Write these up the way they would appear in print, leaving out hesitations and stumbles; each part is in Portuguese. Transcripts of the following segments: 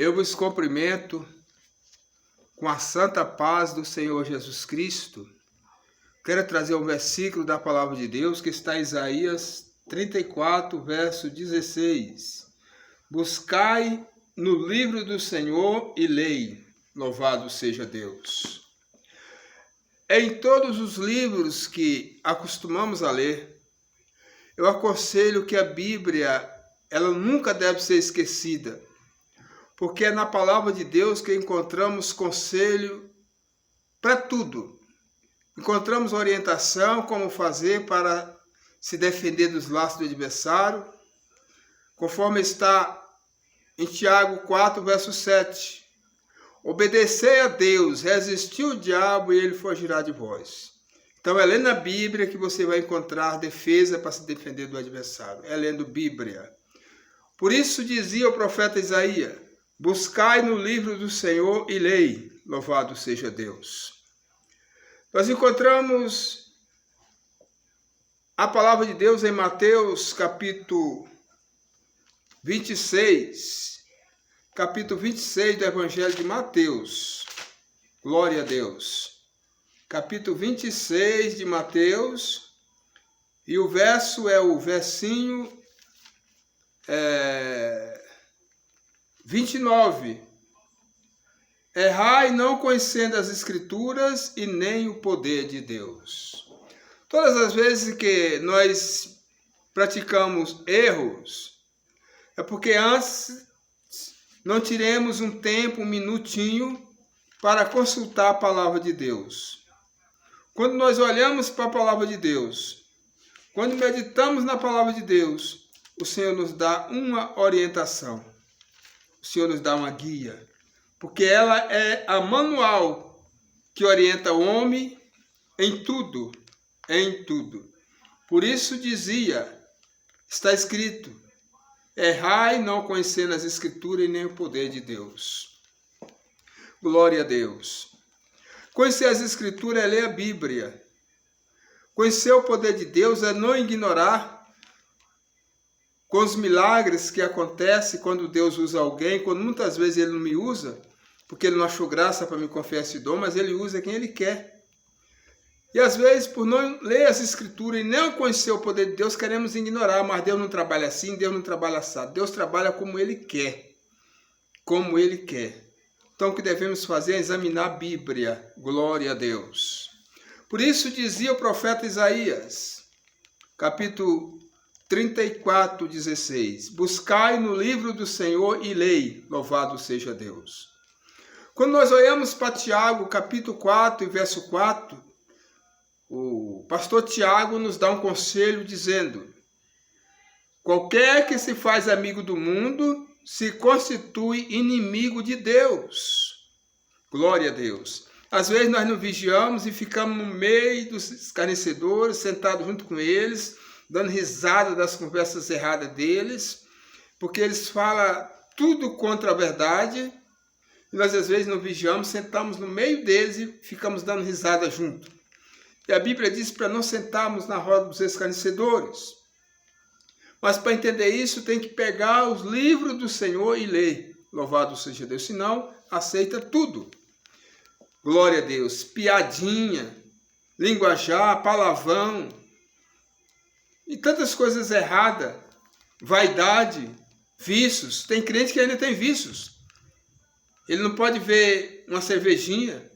Eu vos cumprimento com a santa paz do Senhor Jesus Cristo. Quero trazer um versículo da palavra de Deus que está em Isaías 34, verso 16. Buscai no livro do Senhor e lei, louvado seja Deus. Em todos os livros que acostumamos a ler, eu aconselho que a Bíblia ela nunca deve ser esquecida, porque é na palavra de Deus que encontramos conselho para tudo. Encontramos orientação como fazer para se defender dos laços do adversário, conforme está em Tiago 4, verso 7. Obedecei a Deus, resistiu o diabo e ele fugirá de vós. Então é lendo a Bíblia que você vai encontrar defesa para se defender do adversário. É lendo Bíblia. Por isso dizia o profeta Isaías: buscai no livro do Senhor e lei, louvado seja Deus. Nós encontramos a palavra de Deus em Mateus capítulo 26, capítulo 26 do Evangelho de Mateus. Glória a Deus. Capítulo 26 de Mateus, e o verso é o versinho 29. Errai não conhecendo as Escrituras e nem o poder de Deus. Todas as vezes que nós praticamos erros, é porque antes não tiremos um tempo, um minutinho, para consultar a palavra de Deus. Quando nós olhamos para a palavra de Deus, quando meditamos na palavra de Deus, o Senhor nos dá uma orientação. O Senhor nos dá uma guia, porque ela é a manual que orienta o homem em tudo, em tudo. Por isso dizia, está escrito: errai não conhecendo as Escrituras e nem o poder de Deus. Glória a Deus. Conhecer as Escrituras é ler a Bíblia. Conhecer o poder de Deus é não ignorar com os milagres que acontecem quando Deus usa alguém, quando muitas vezes Ele não me usa, porque Ele não achou graça para me confiar esse dom, mas Ele usa quem Ele quer. E às vezes, por não ler as Escrituras e não conhecer o poder de Deus, queremos ignorar, mas Deus não trabalha assim, Deus não trabalha assado. Deus trabalha como Ele quer. Como Ele quer. Então o que devemos fazer é examinar a Bíblia. Glória a Deus. Por isso dizia o profeta Isaías, capítulo 34, 16. Buscai no livro do Senhor e lei, louvado seja Deus. Quando nós olhamos para Tiago, capítulo 4 e verso 4, o pastor Tiago nos dá um conselho dizendo: qualquer que se faz amigo do mundo se constitui inimigo de Deus. Glória a Deus. Às vezes nós não vigiamos e ficamos no meio dos escarnecedores, sentados junto com eles, dando risada das conversas erradas deles, porque eles falam tudo contra a verdade, e nós às vezes não vigiamos, sentamos no meio deles e ficamos dando risada junto. E a Bíblia diz para não sentarmos na roda dos escarnecedores. Mas para entender isso, tem que pegar os livros do Senhor e ler. Louvado seja Deus. Senão, aceita tudo. Glória a Deus. Piadinha, linguajar, palavrão e tantas coisas erradas. Vaidade, vícios. Tem crente que ainda tem vícios. Ele não pode ver uma cervejinha.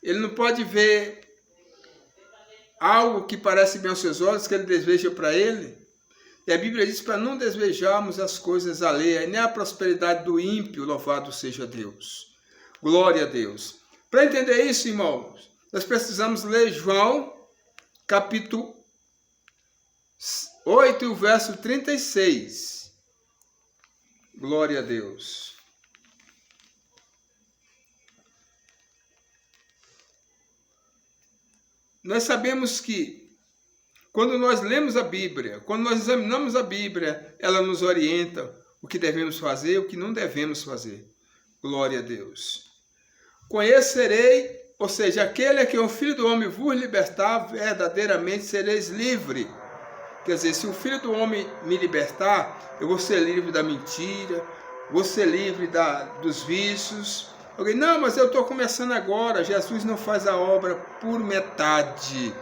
Ele não pode ver algo que parece bem aos seus olhos, que ele deseja para ele. E a Bíblia diz para não desejarmos as coisas alheias, nem a prosperidade do ímpio, louvado seja Deus. Glória a Deus. Para entender isso, irmãos, nós precisamos ler João, capítulo 8, e o verso 36. Glória a Deus. Nós sabemos que quando nós lemos a Bíblia, quando nós examinamos a Bíblia, ela nos orienta o que devemos fazer e o que não devemos fazer. Glória a Deus. Conhecerei, ou seja, aquele a quem o Filho do Homem vos libertar, verdadeiramente sereis livre. Quer dizer, se o Filho do Homem me libertar, eu vou ser livre da mentira, você livre dos vícios. Alguém, não, mas eu estou começando agora. Jesus não faz a obra por metade.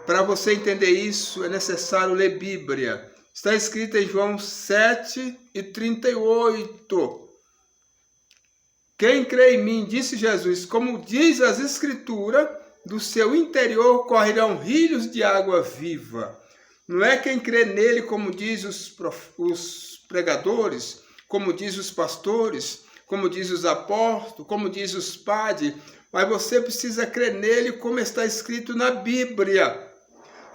Para você entender isso, é necessário ler Bíblia. Está escrito em João 7:38. Quem crê em mim, disse Jesus, como diz as Escrituras, do seu interior correrão rios de água viva. Não é quem crê nele, como diz os pregadores, como diz os pastores, como diz os apóstolos, como diz os padres, mas você precisa crer nele como está escrito na Bíblia.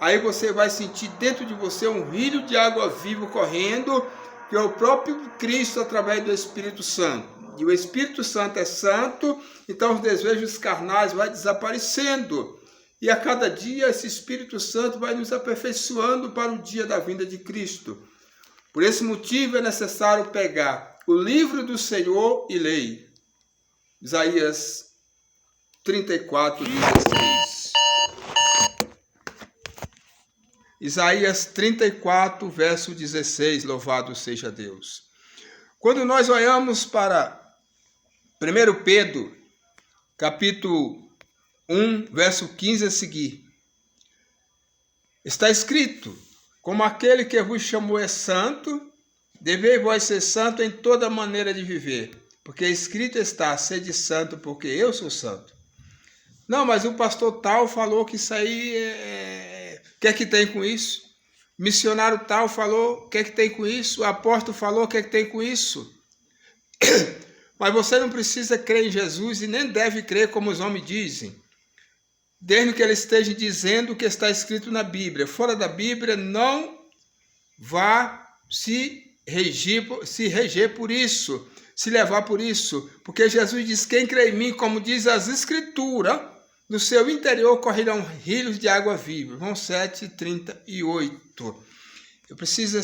Aí você vai sentir dentro de você um rio de água viva correndo, que é o próprio Cristo através do Espírito Santo. E o Espírito Santo é santo, então os desejos carnais vão desaparecendo. E a cada dia esse Espírito Santo vai nos aperfeiçoando para o dia da vinda de Cristo. Por esse motivo é necessário pegar o livro do Senhor e ler. Isaías 34:16. Isaías 34, verso 16, louvado seja Deus. Quando nós olhamos para 1 Pedro, capítulo 1, verso 15 a seguir, está escrito, como aquele que vos chamou é santo, devei vós ser santo em toda maneira de viver, porque escrito está, sede santo, porque eu sou santo. Não, mas o pastor tal falou que isso aí o que é que tem com isso? Missionário tal falou, o que é que tem com isso? O apóstolo falou, o que é que tem com isso? Mas você não precisa crer em Jesus e nem deve crer como os homens dizem, desde que ele esteja dizendo o que está escrito na Bíblia. Fora da Bíblia, não vá se reger por isso, se levar por isso, porque Jesus diz, quem crê em mim, como diz as Escrituras, no seu interior correrão rios de água viva. João 7:38. Eu preciso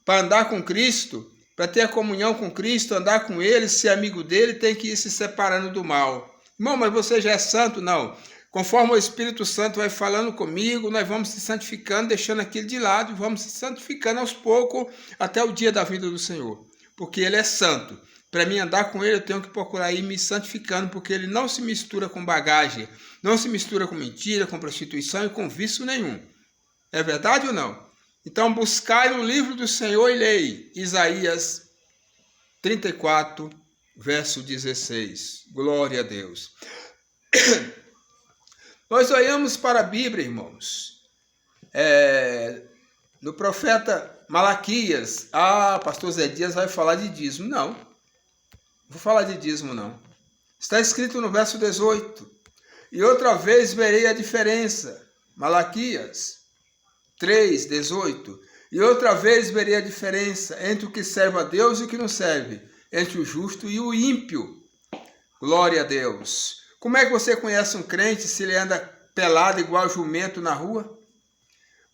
para andar com Cristo, para ter a comunhão com Cristo, andar com Ele, ser amigo dele, tem que ir se separando do mal. Irmão, mas você já é santo? Não. Conforme o Espírito Santo vai falando comigo, nós vamos se santificando, deixando aquilo de lado, e vamos se santificando aos poucos, até o dia da vinda do Senhor. Porque Ele é santo. Para mim andar com Ele, eu tenho que procurar ir me santificando, porque Ele não se mistura com bagagem, não se mistura com mentira, com prostituição e com vício nenhum. É verdade ou não? Então buscai no livro do Senhor e lei, Isaías 34, verso 16. Glória a Deus. Nós olhamos para a Bíblia, irmãos. No profeta Malaquias, pastor Zé Dias vai falar de dízimo. Não vou falar de dízimo, não. Está escrito no verso 18. E outra vez verei a diferença. Malaquias 3, 18. E outra vez verei a diferença entre o que serve a Deus e o que não serve, entre o justo e o ímpio. Glória a Deus. Como é que você conhece um crente se ele anda pelado igual jumento na rua?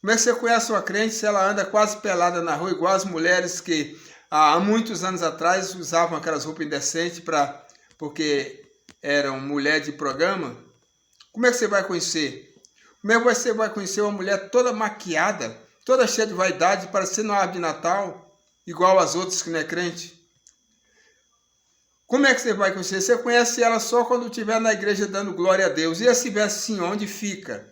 Como é que você conhece uma crente se ela anda quase pelada na rua, igual as mulheres que há muitos anos atrás usavam aquelas roupas indecentes porque eram mulher de programa? Como é que você vai conhecer? Como é que você vai conhecer uma mulher toda maquiada, toda cheia de vaidade, parecendo uma árvore de Natal, igual as outras que não é crente? Como é que você vai conhecer? Você conhece ela só quando estiver na igreja dando glória a Deus. E esse verso assim, onde fica?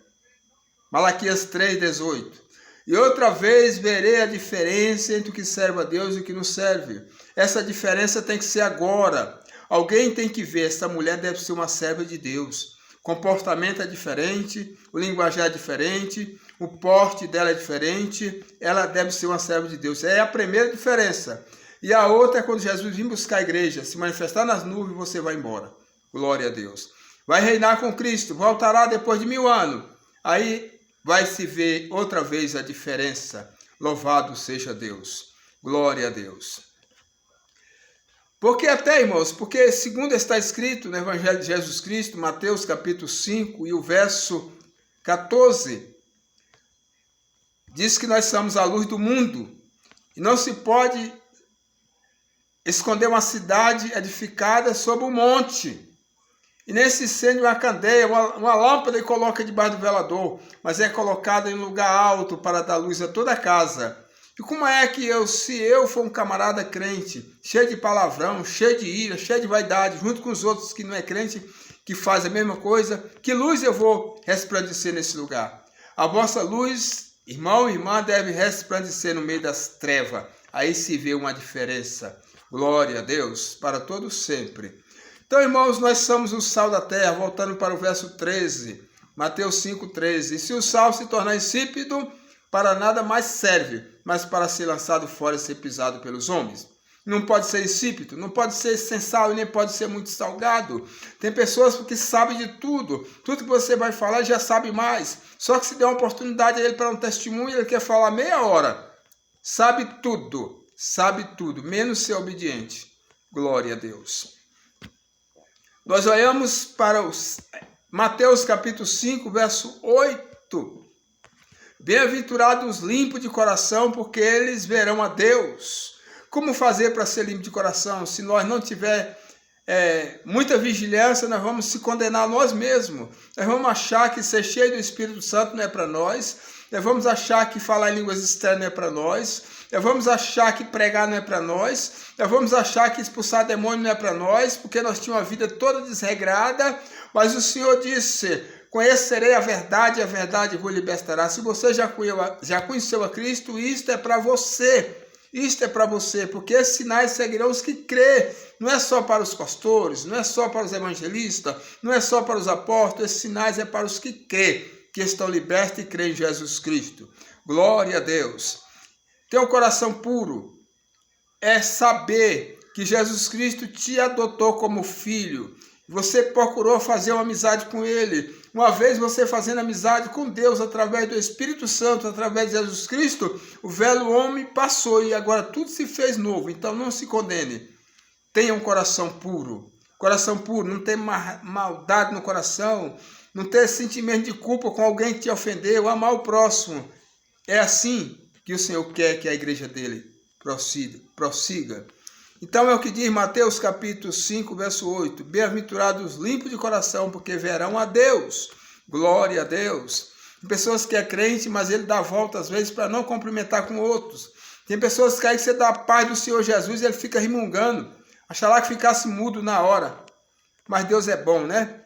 Malaquias 3, 18. E outra vez verei a diferença entre o que serve a Deus e o que não serve. Essa diferença tem que ser agora. Alguém tem que ver, essa mulher deve ser uma serva de Deus. O comportamento é diferente, o linguajar é diferente, o porte dela é diferente, ela deve ser uma serva de Deus. É a primeira diferença. E a outra é quando Jesus vir buscar a igreja, se manifestar nas nuvens, você vai embora. Glória a Deus. Vai reinar com Cristo, voltará depois de 1000 anos. Aí vai se ver outra vez a diferença. Louvado seja Deus. Glória a Deus. Porque até, irmãos, porque segundo está escrito no Evangelho de Jesus Cristo, Mateus capítulo 5 e o verso 14, diz que nós somos a luz do mundo. E não se pode esconder uma cidade edificada sobre um monte. E nem se acende uma candeia, uma lâmpada e coloca debaixo do velador, mas é colocada em lugar alto para dar luz a toda a casa. E como é que se eu for um camarada crente, cheio de palavrão, cheio de ira, cheio de vaidade, junto com os outros que não é crente, que faz a mesma coisa, que luz eu vou resplandecer nesse lugar? A vossa luz, irmão e irmã, deve resplandecer no meio das trevas. Aí se vê uma diferença. Glória a Deus, para todos sempre. Então, irmãos, nós somos o sal da terra, voltando para o verso 13, Mateus 5,13. E se o sal se tornar insípido, para nada mais serve, mas para ser lançado fora e ser pisado pelos homens. Não pode ser insípido, não pode ser sem sal e nem pode ser muito salgado. Tem pessoas que sabem de tudo, tudo que você vai falar já sabe mais. Só que se der uma oportunidade a ele para um testemunho, ele quer falar meia hora. Sabe tudo, menos ser obediente. Glória a Deus. Nós olhamos para Mateus capítulo 5, verso 8. Bem-aventurados os limpos de coração, porque eles verão a Deus. Como fazer para ser limpo de coração? Se nós não tiver muita vigilância, nós vamos se condenar a nós mesmos. Nós vamos achar que ser cheio do Espírito Santo não é para nós. Nós vamos achar que falar em línguas estranhas não é para nós. Nós vamos achar que pregar não é para nós. Nós vamos achar que expulsar demônio não é para nós, porque nós tínhamos uma vida toda desregrada. Mas o Senhor disse: conhecerei a verdade, e a verdade vos libertará. Se você já conheceu a Cristo, isto é para você. Isto é para você, porque esses sinais seguirão os que crê. Não é só para os pastores, não é só para os evangelistas, não é só para os apóstolos. Esses sinais é para os que crê, que estão libertos e creem em Jesus Cristo. Glória a Deus. Ter um coração puro é saber que Jesus Cristo te adotou como filho. Você procurou fazer uma amizade com Ele. Uma vez você fazendo amizade com Deus através do Espírito Santo, através de Jesus Cristo, o velho homem passou e agora tudo se fez novo. Então não se condene. Tenha um coração puro. Coração puro, não tem maldade no coração, não ter sentimento de culpa com alguém que te ofendeu, amar o próximo. É assim que o Senhor quer que a igreja dele prossiga. Então é o que diz Mateus capítulo 5, verso 8. Bem-aventurados os limpos de coração, porque verão a Deus. Glória a Deus. Tem pessoas que é crente, mas ele dá volta às vezes para não cumprimentar com outros. Tem pessoas que querem que você dá a paz do Senhor Jesus e ele fica remungando. Achará que ficasse mudo na hora. Mas Deus é bom, né?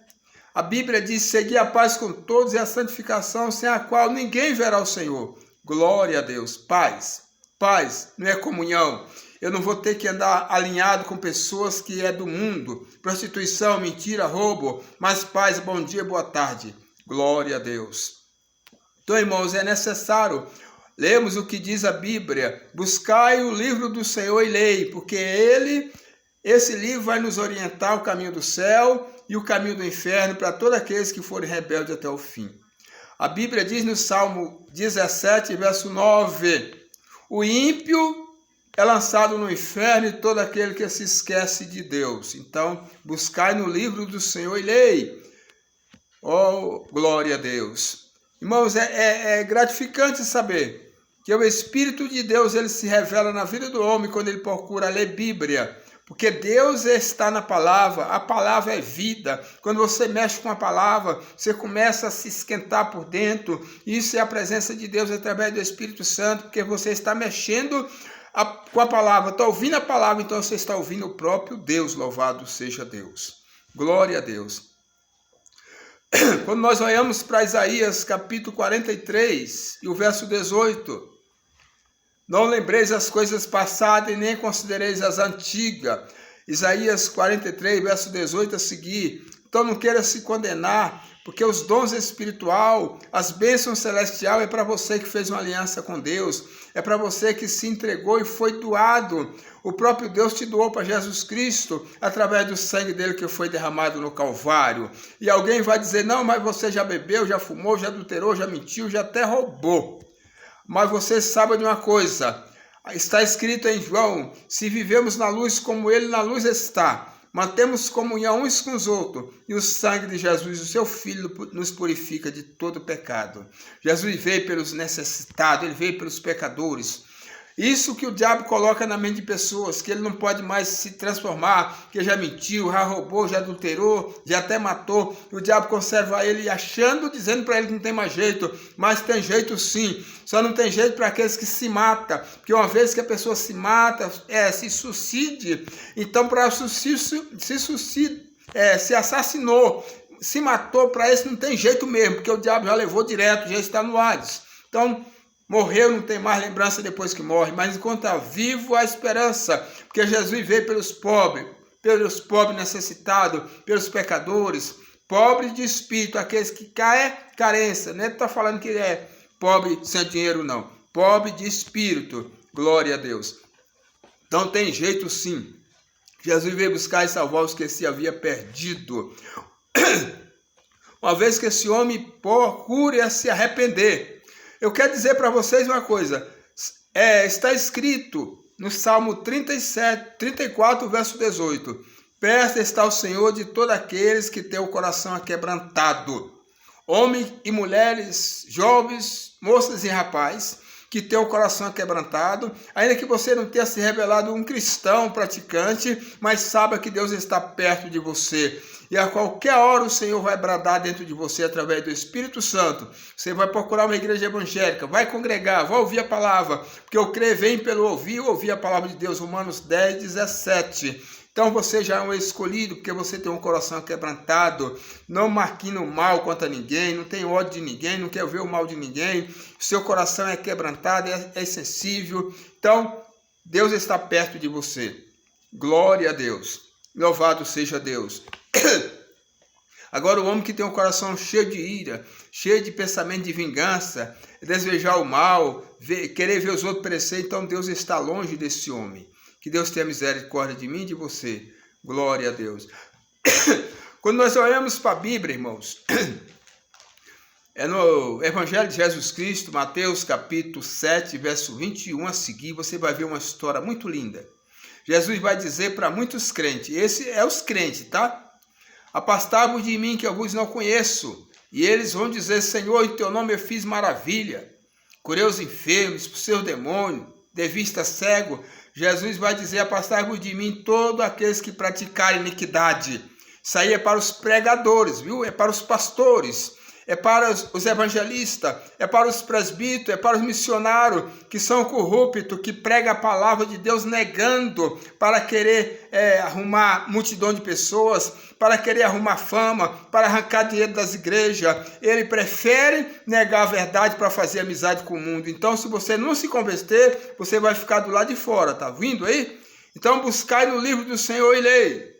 A Bíblia diz: seguir a paz com todos e a santificação, sem a qual ninguém verá o Senhor. Glória a Deus. Paz. Paz não é comunhão. Eu não vou ter que andar alinhado com pessoas que é do mundo. Prostituição, mentira, roubo. Mas paz, bom dia, boa tarde. Glória a Deus. Então, irmãos, é necessário lermos o que diz a Bíblia. Buscai o livro do Senhor e lei, porque esse livro vai nos orientar o caminho do céu e o caminho do inferno para todos aqueles que forem rebeldes até o fim. A Bíblia diz no Salmo 17, verso 9, o ímpio é lançado no inferno e todo aquele que se esquece de Deus. Então, buscai no livro do Senhor e lei. Oh, glória a Deus. Irmãos, é gratificante saber que o Espírito de Deus ele se revela na vida do homem quando ele procura ler Bíblia. Porque Deus está na palavra, a palavra é vida. Quando você mexe com a palavra, você começa a se esquentar por dentro. Isso é a presença de Deus através do Espírito Santo, porque você está mexendo com a palavra, está ouvindo a palavra, então você está ouvindo o próprio Deus, louvado seja Deus. Glória a Deus. Quando nós olhamos para Isaías capítulo 43 e o verso 18, não lembreis as coisas passadas e nem considereis as antigas. Isaías 43, verso 18 a seguir. Então não queira se condenar, porque os dons espiritual, as bênçãos celestial é para você que fez uma aliança com Deus, é para você que se entregou e foi doado. O próprio Deus te doou para Jesus Cristo, através do sangue dele que foi derramado no Calvário. E alguém vai dizer, não, mas você já bebeu, já fumou, já adulterou, já mentiu, já até roubou. Mas você sabe de uma coisa, está escrito em João, se vivemos na luz como ele na luz está, mantemos comunhão uns com os outros, e o sangue de Jesus, o seu Filho, nos purifica de todo pecado. Jesus veio pelos necessitados, ele veio pelos pecadores. Isso que o diabo coloca na mente de pessoas, que ele não pode mais se transformar, que já mentiu, já roubou, já adulterou, já até matou. O diabo conserva ele achando, dizendo para ele que não tem mais jeito, mas tem jeito sim. Só não tem jeito para aqueles que se matam, porque uma vez que a pessoa se mata, se suicide, então para se assassinou, se matou, para esse não tem jeito mesmo, porque o diabo já levou direto, já está no Hades. Então, morreu, não tem mais lembrança depois que morre, mas enquanto está vivo a esperança, porque Jesus veio pelos pobres necessitados, pelos pecadores, pobres de espírito, aqueles que caem carência, não está falando que ele é pobre sem dinheiro não, pobre de espírito, glória a Deus. Então tem jeito sim, Jesus veio buscar e salvar os que se havia perdido, uma vez que esse homem procure se arrepender. Eu quero dizer para vocês uma coisa, está escrito no Salmo 34, verso 18, perto está o Senhor de todos aqueles que têm o coração aquebrantado, homens e mulheres, jovens, moças e rapazes, que tem o coração quebrantado, ainda que você não tenha se revelado um cristão praticante, mas saiba que Deus está perto de você. E a qualquer hora o Senhor vai bradar dentro de você através do Espírito Santo. Você vai procurar uma igreja evangélica, vai congregar, vai ouvir a palavra, porque o crer vem pelo ouvir a palavra de Deus, Romanos 10, 17. Então você já é um escolhido, porque você tem um coração quebrantado, não marquina o mal contra ninguém, não tem ódio de ninguém, não quer ver o mal de ninguém, seu coração é quebrantado, é sensível. Então, Deus está perto de você. Glória a Deus. Louvado seja Deus. Agora o homem que tem um coração cheio de ira, cheio de pensamento de vingança, desejar o mal, querer ver os outros perecer, então Deus está longe desse homem. Que Deus tenha misericórdia de mim e de você. Glória a Deus. Quando nós olhamos para a Bíblia, irmãos, é no Evangelho de Jesus Cristo, Mateus capítulo 7, verso 21 a seguir, você vai ver uma história muito linda. Jesus vai dizer para muitos crentes, esse é os crentes, tá? Afastai-vos de mim que eu vos não conheço. E eles vão dizer, Senhor, em teu nome eu fiz maravilha. Curei os enfermos, os seus demônios, de vista cego. Jesus vai dizer, afastai-vos de mim todos aqueles que praticarem iniquidade. Isso aí é para os pregadores, viu? É para os pastores, é para os evangelistas, é para os presbíteros, é para os missionários que são corruptos, que pregam a palavra de Deus negando para querer arrumar multidão de pessoas, para querer arrumar fama, para arrancar dinheiro das igrejas. Ele prefere negar a verdade para fazer amizade com o mundo. Então, se você não se converter, você vai ficar do lado de fora, tá vindo aí? Então, buscai no livro do Senhor e lei.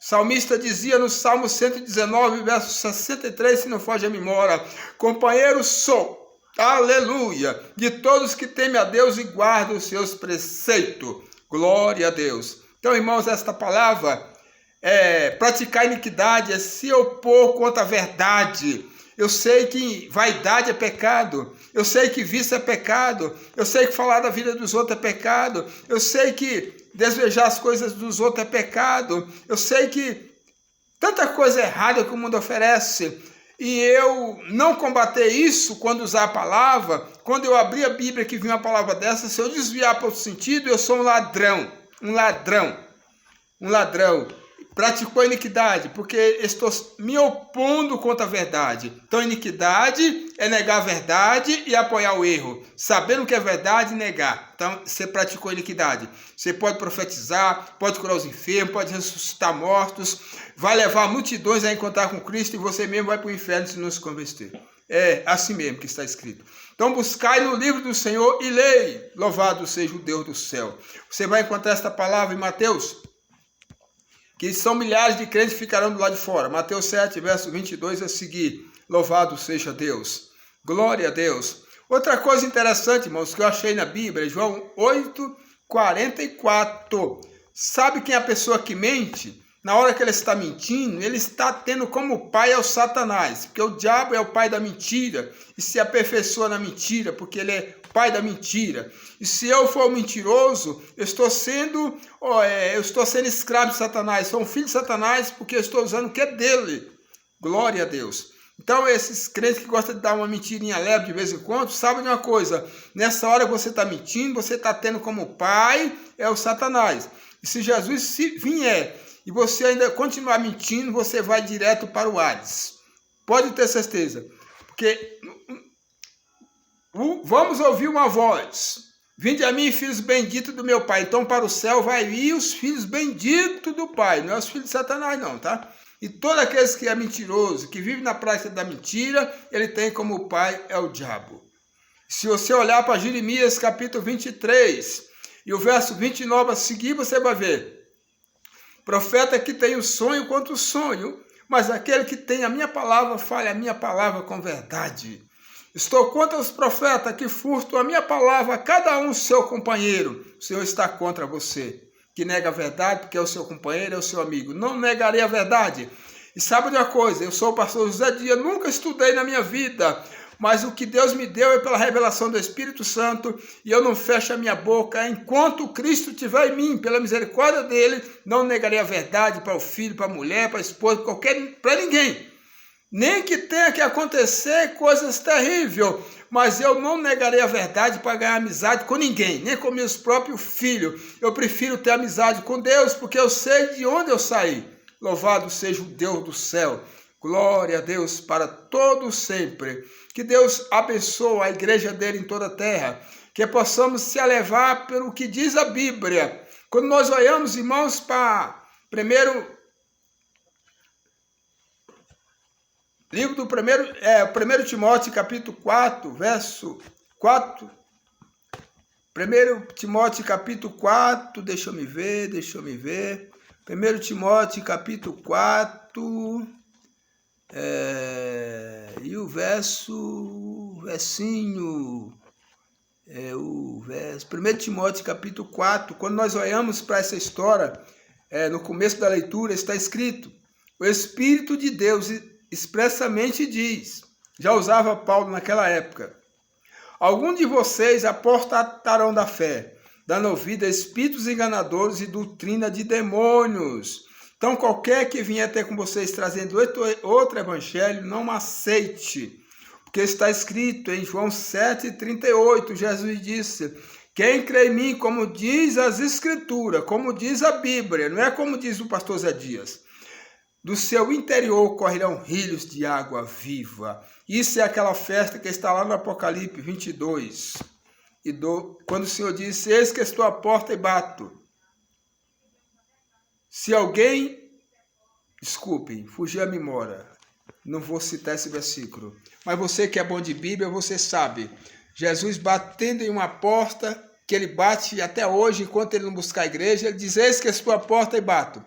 O salmista dizia no Salmo 119, verso 63, se não foge a memória, companheiro sou, aleluia, de todos que temem a Deus e guardam os seus preceitos. Glória a Deus. Então, irmãos, esta palavra praticar iniquidade, é se opor contra a verdade. Eu sei que vaidade é pecado, eu sei que vício é pecado, eu sei que falar da vida dos outros é pecado, eu sei que desejar as coisas dos outros é pecado, eu sei que tanta coisa errada que o mundo oferece, e eu não combater isso quando usar a palavra, quando eu abrir a Bíblia que vem uma palavra dessa, se eu desviar para outro sentido, eu sou um ladrão, praticou iniquidade, porque estou me opondo contra a verdade. Então, iniquidade é negar a verdade e apoiar o erro. Sabendo que é verdade, negar. Então, você praticou iniquidade. Você pode profetizar, pode curar os enfermos, pode ressuscitar mortos, vai levar multidões a encontrar com Cristo e você mesmo vai para o inferno se não se converter. É assim mesmo que está escrito. Então, buscai no livro do Senhor e lei. Louvado seja o Deus do céu. Você vai encontrar esta palavra em Mateus, que são milhares de crentes que ficarão do lado de fora. Mateus 7, verso 22 a seguir. Louvado seja Deus. Glória a Deus. Outra coisa interessante, irmãos, que eu achei na Bíblia, João 8, 44. Sabe quem é a pessoa que mente? Na hora que ele está mentindo, ele está tendo como pai é o Satanás. Porque o diabo é o pai da mentira e se aperfeiçoa na mentira, porque ele é pai da mentira. E se eu for mentiroso, eu estou sendo escravo de Satanás, sou um filho de Satanás, porque eu estou usando o que é dele. Glória a Deus. Então, esses crentes que gostam de dar uma mentirinha leve de vez em quando, sabem de uma coisa, nessa hora que você está mentindo, você está tendo como pai, é o Satanás. E se Jesus vier e você ainda continuar mentindo, você vai direto para o Hades. Pode ter certeza. Porque vamos ouvir uma voz. Vinde a mim, filhos benditos do meu Pai. Então para o céu vai ir os filhos benditos do Pai. Não é os filhos de Satanás não, tá? E todo aquele que é mentiroso, que vive na prática da mentira, ele tem como pai é o diabo. Se você olhar para Jeremias capítulo 23 e o verso 29 a seguir, você vai ver. Profeta que tem o sonho quanto o sonho, mas aquele que tem a minha palavra, fale a minha palavra com verdade. Estou contra os profetas que furtam a minha palavra, cada um seu companheiro. O Senhor está contra você, que nega a verdade, porque é o seu companheiro, é o seu amigo. Não negarei a verdade. E sabe de uma coisa, eu sou o pastor José Dias, nunca estudei na minha vida, mas o que Deus me deu é pela revelação do Espírito Santo, e eu não fecho a minha boca, enquanto Cristo estiver em mim, pela misericórdia dele, não negarei a verdade para o filho, para a mulher, para a esposa, para ninguém. Nem que tenha que acontecer coisas terríveis, mas eu não negarei a verdade para ganhar amizade com ninguém, nem com meus próprios filhos. Eu prefiro ter amizade com Deus, porque eu sei de onde eu saí. Louvado seja o Deus do céu. Glória a Deus para todos sempre. Que Deus abençoe a igreja dele em toda a terra. Que possamos se elevar pelo que diz a Bíblia. Quando nós olhamos, irmãos, para livro do 1 Timóteo, capítulo 4, verso 4. 1 Timóteo, capítulo 4, deixa eu me ver. 1 Timóteo, capítulo 4, e o versinho, 1 Timóteo, capítulo 4, quando nós olhamos para essa história, no começo da leitura está escrito, o Espírito de Deus expressamente diz, já usava Paulo naquela época, alguns de vocês apostatarão da fé, dando ouvido a espíritos enganadores e doutrina de demônios. Então qualquer que vier ter com vocês trazendo outro evangelho, não aceite, porque está escrito em João 7,38, Jesus disse, quem crê em mim, como diz as Escrituras, como diz a Bíblia, não é como diz o pastor Zé Dias, do seu interior correrão rios de água viva. Isso é aquela festa que está lá no Apocalipse 22. Quando o Senhor disse, eis que estou à porta e bato. Se alguém... Desculpem, fugiu a memória. Não vou citar esse versículo. Mas você que é bom de Bíblia, você sabe. Jesus batendo em uma porta, que ele bate até hoje, enquanto ele não buscar a igreja, ele diz, eis que estou à porta e bato.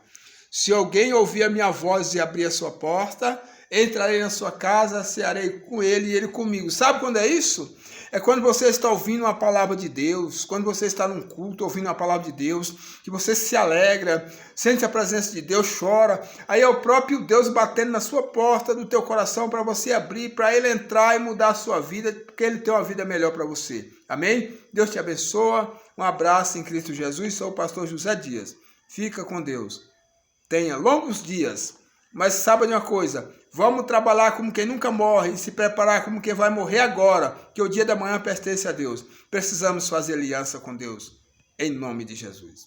Se alguém ouvir a minha voz e abrir a sua porta, entrarei na sua casa, cearei com ele e ele comigo. Sabe quando é isso? É quando você está ouvindo uma palavra de Deus, quando você está num culto ouvindo a palavra de Deus, que você se alegra, sente a presença de Deus, chora. Aí é o próprio Deus batendo na sua porta, do teu coração, para você abrir, para ele entrar e mudar a sua vida, porque ele tem uma vida melhor para você. Amém? Deus te abençoa. Um abraço em Cristo Jesus. Sou o pastor José Dias. Fica com Deus. Tenha longos dias, mas saiba de uma coisa, vamos trabalhar como quem nunca morre e se preparar como quem vai morrer agora, que o dia da manhã pertence a Deus. Precisamos fazer aliança com Deus, em nome de Jesus.